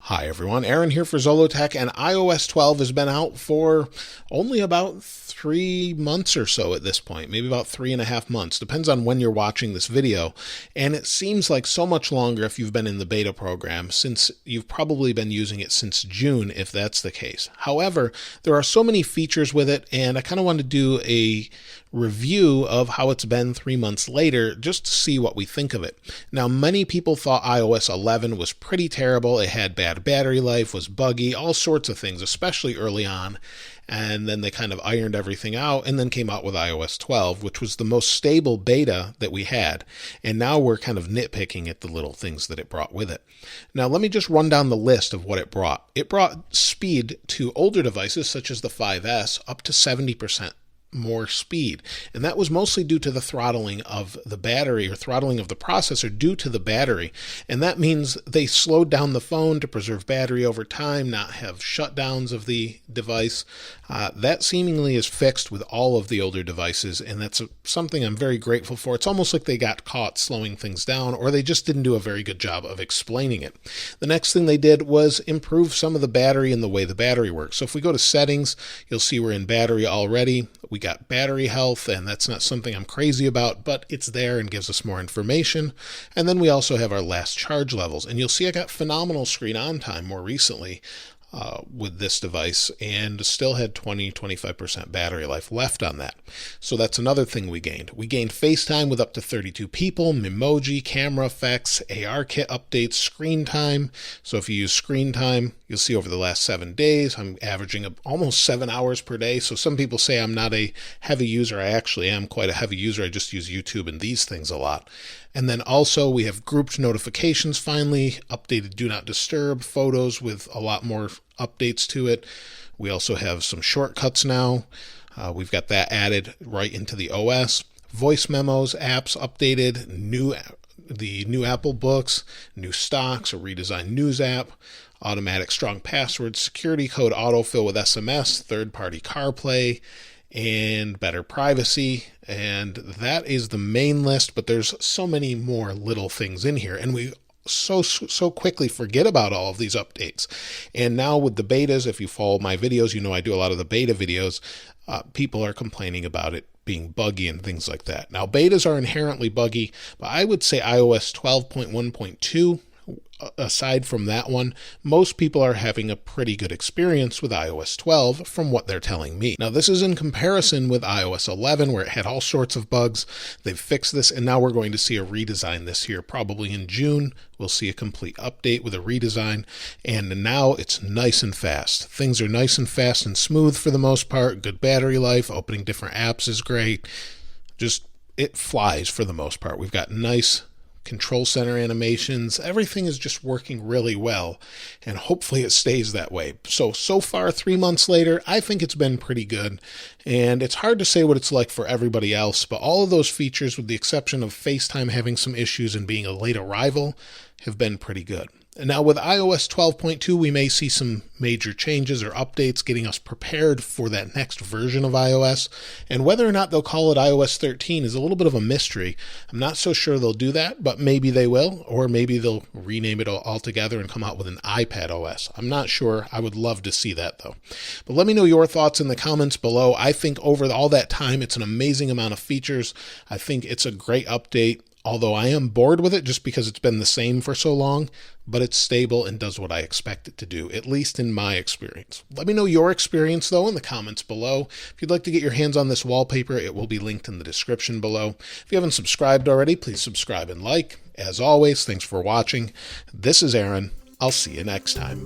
Hi everyone, Aaron here for Zollotech, and iOS 12 has been out for only about 3 months or so at this point, maybe about 3.5 months, depends on when you're watching this video, and it seems like so much longer if you've been in the beta program, since you've probably been using it since June if that's the case. However, there are so many features with it, and I kind of want to do a review of how it's been 3 months later just to see what we think of it. Now, many people thought iOS 11 was pretty terrible. It had bad battery life, was buggy, all sorts of things, especially early on. And then they kind of ironed everything out and then came out with iOS 12, which was the most stable beta that we had. And now we're kind of nitpicking at the little things that it brought with it. Now, let me just run down the list of what it brought. It brought speed to older devices such as the 5S up to 70% more speed, and that was mostly due to the throttling of the battery, or throttling of the processor due to the battery. And that means they slowed down the phone to preserve battery over time, not have shutdowns of the device. That seemingly is fixed with all of the older devices, and that's something I'm very grateful for. It's almost like they got caught slowing things down, or they just didn't do a very good job of explaining it. The next thing they did was improve some of the battery and the way the battery works. So if we go to settings, you'll see we're in battery already. We got battery health, and that's not something I'm crazy about, but it's there and gives us more information. And then we also have our last charge levels, and you'll see I got phenomenal screen on time more recently with this device, and still had 20-25% battery life left on that. So that's another thing we gained. We gained FaceTime with up to 32 people, Memoji, camera effects, ARKit updates, screen time. So if you use screen time, you'll see over the last 7 days, I'm averaging almost 7 hours per day. So some people say I'm not a heavy user. I actually am quite a heavy user. I just use YouTube and these things a lot. And then also we have grouped notifications finally, updated Do Not Disturb, photos with a lot more updates to it. We also have some shortcuts now. We've got that added right into the OS. Voice memos, apps updated, the new Apple Books, new stocks, a redesigned news app, automatic strong passwords, security code autofill with SMS, third-party CarPlay, and better privacy. And that is the main list, but there's so many more little things in here, and we so quickly forget about all of these updates. And now with the betas, if you follow my videos, you know I do a lot of the beta videos. People are complaining about it being buggy and things like that. Now, betas are inherently buggy, but I would say iOS 12.1.2, aside from that one, most people are having a pretty good experience with iOS 12 from what they're telling me. Now, this is in comparison with iOS 11, where it had all sorts of bugs. They've fixed this, and now we're going to see a redesign this year. Probably in June, we'll see a complete update with a redesign, and now it's nice and fast. Things are nice and fast and smooth for the most part. Good battery life. Opening different apps is great. Just, it flies for the most part. We've got nice control center animations. Everything is just working really well, and hopefully it stays that way. So far, 3 months later, I think it's been pretty good, and it's hard to say what it's like for everybody else, but all of those features, with the exception of FaceTime having some issues and being a late arrival, have been pretty good. And now with iOS 12.2, we may see some major changes or updates getting us prepared for that next version of iOS. And whether or not they'll call it iOS 13 is a little bit of a mystery. I'm not so sure they'll do that, but maybe they will, or maybe they'll rename it altogether and come out with an iPad OS. I'm not sure. I would love to see that though. But let me know your thoughts in the comments below. I think over all that time, it's an amazing amount of features. I think it's a great update. Although I am bored with it just because it's been the same for so long, but it's stable and does what I expect it to do, at least in my experience. Let me know your experience, though, in the comments below. If you'd like to get your hands on this wallpaper, it will be linked in the description below. If you haven't subscribed already, please subscribe and like. As always, thanks for watching. This is Aaron. I'll see you next time.